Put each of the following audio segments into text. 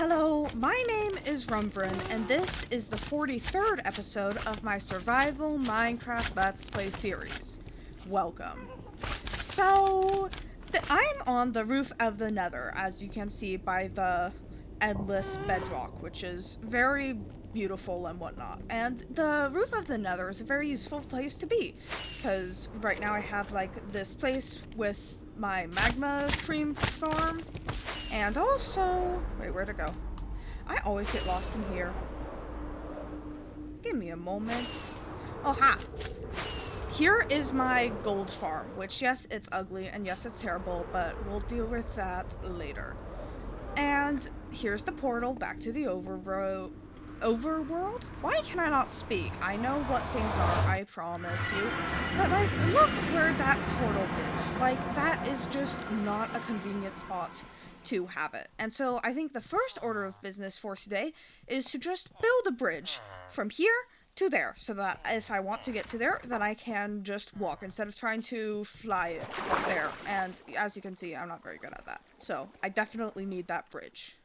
Hello, my name is Rumbrun, and this is the 43rd episode of my Survival Minecraft Let's Play series. Welcome. I'm on the roof of the nether, as you can see by the endless bedrock, which is very beautiful and whatnot. And the roof of the nether is a very useful place to be, because right now I have like this place with my magma stream farm, and also, wait, where'd it go? I always get lost in here. Give me a moment. Oh, ha! Here is my gold farm, which, yes, it's ugly, and yes, it's terrible, but we'll deal with that later. And here's the portal back to the overworld. Why can I not speak? I know what things are, I promise you. But, like, look where that portal is. Like, that is just not a convenient spot to have it. And so I think the first order of business for today is to just build a bridge from here to there, so that if I want to get to there, then I can just walk instead of trying to fly it from there. And as you can see, I'm not very good at that. So I definitely need that bridge.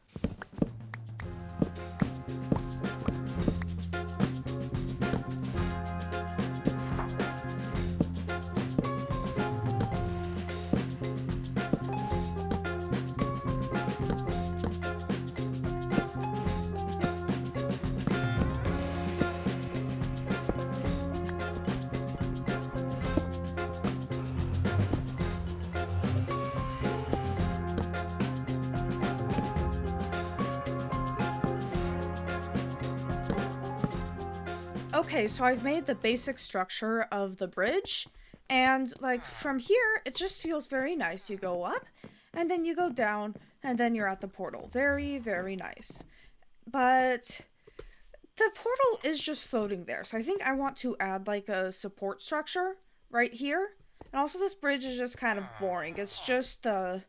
Okay, so I've made the basic structure of the bridge, and like from here, it just feels very nice. You go up, and then you go down, and then you're at the portal. Very, very nice. But the portal is just floating there, so I think I want to add like a support structure right here. And also this bridge is just kind of boring. It's just the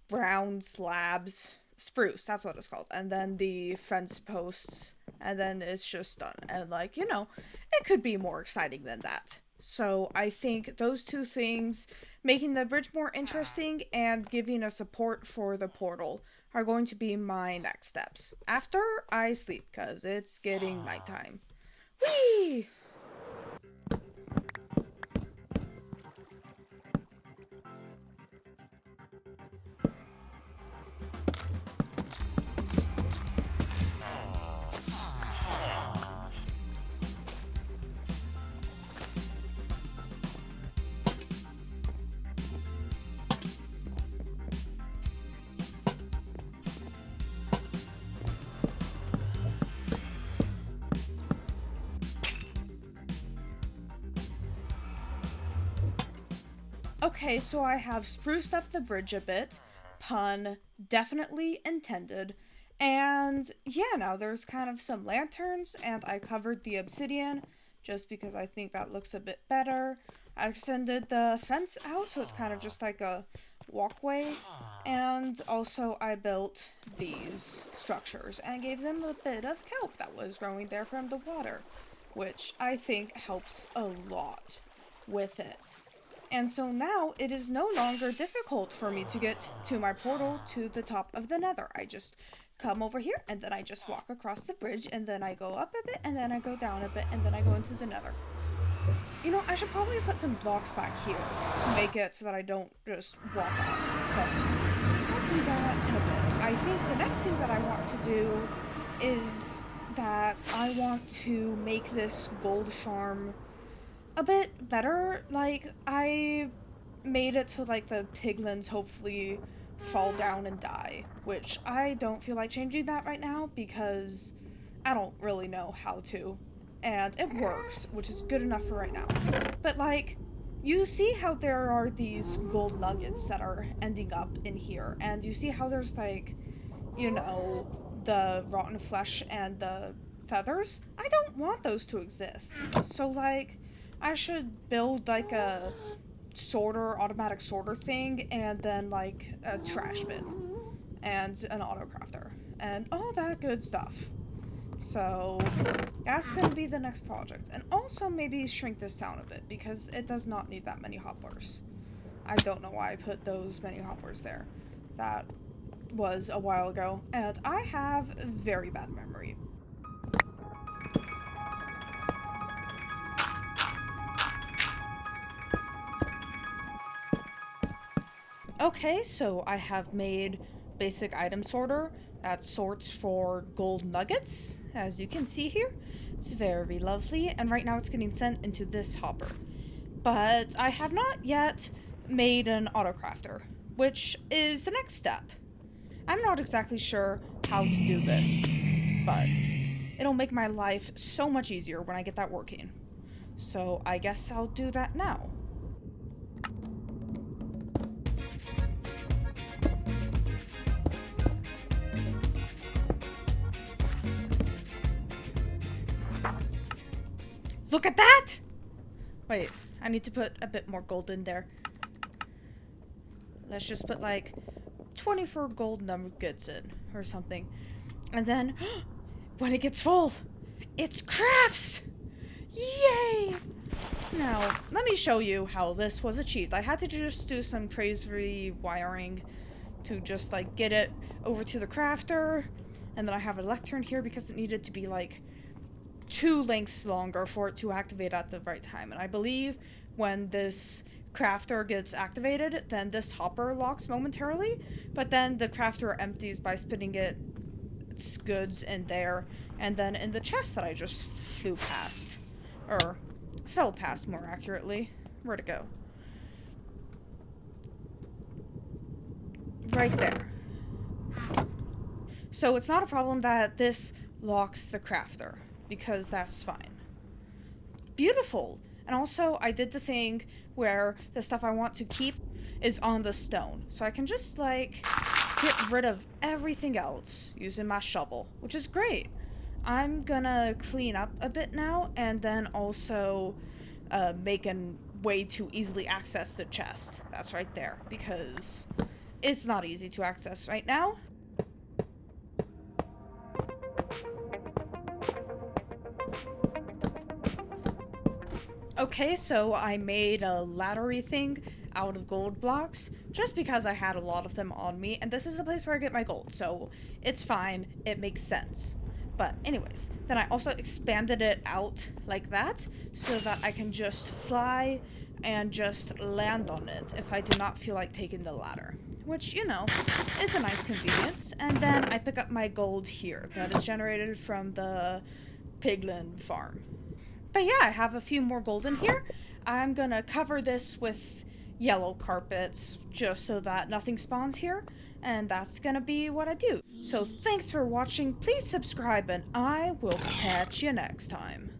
brown slabs, spruce, that's what it's called, and then the fence posts, and then it's just done. And like, you know, it could be more exciting than that. So I think those two things, making the bridge more interesting and giving a support for the portal, are going to be my next steps after I sleep, because it's getting nighttime. Whee! Okay, so I have spruced up the bridge a bit. Pun definitely intended. And yeah, now there's kind of some lanterns, and I covered the obsidian just because I think that looks a bit better. I extended the fence out so it's kind of just like a walkway. And also I built these structures and gave them a bit of kelp that was growing there from the water, which I think helps a lot with it. And so now it is no longer difficult for me to get to my portal to the top of the nether. I just come over here, and then I just walk across the bridge, and then I go up a bit, and then I go down a bit, and then I go into the nether. You know, I should probably put some blocks back here to make it so that I don't just walk off. But I'll do that in a bit. I think the next thing that I want to do is that I want to make this gold farm a bit better. Like, I made it so like the piglins hopefully fall down and die, which I don't feel like changing that right now because I don't really know how to, and it works, which is good enough for right now. But like, you see how there are these gold nuggets that are ending up in here, and you see how there's like, you know, the rotten flesh and the feathers? I don't want those to exist. So like, I should build like a automatic sorter thing, and then like a trash bin and an auto crafter and all that good stuff. So that's gonna be the next project. And also maybe shrink this down a bit because it does not need that many hoppers. I don't know why I put those many hoppers there. That was a while ago, and I have very bad memory. Okay, so I have made basic item sorter that sorts for gold nuggets, as you can see here. It's very lovely, and right now it's getting sent into this hopper. But I have not yet made an autocrafter, which is the next step. I'm not exactly sure how to do this, but it'll make my life so much easier when I get that working. So I guess I'll do that now. Look at that! Wait, I need to put a bit more gold in there. Let's just put like 24 gold nuggets in or something. And then when it gets full, it's crafts! Yay! Now, let me show you how this was achieved. I had to just do some crazy wiring to just like get it over to the crafter. And then I have a lectern here because it needed to be like 2 lengths longer for it to activate at the right time. And I believe when this crafter gets activated, then this hopper locks momentarily, but then the crafter empties by spitting its goods in there, and then in the chest that I just flew past. Or fell past, more accurately. Where'd it go? Right there. So it's not a problem that this locks the crafter, because that's fine. Beautiful! And also, I did the thing where the stuff I want to keep is on the stone. So I can just, like, get rid of everything else using my shovel, which is great. I'm gonna clean up a bit now, and then also make a way to easily access the chest. That's right there, because it's not easy to access right now. Okay, so I made a laddery thing out of gold blocks just because I had a lot of them on me, and this is the place where I get my gold, so it's fine, it makes sense. But anyways, then I also expanded it out like that so that I can just fly and just land on it if I do not feel like taking the ladder, which, you know, is a nice convenience. And then I pick up my gold here that is generated from the piglin farm. But yeah, I have a few more gold in here. I'm gonna cover this with yellow carpets just so that nothing spawns here. And that's gonna be what I do. So thanks for watching. Please subscribe and I will catch you next time.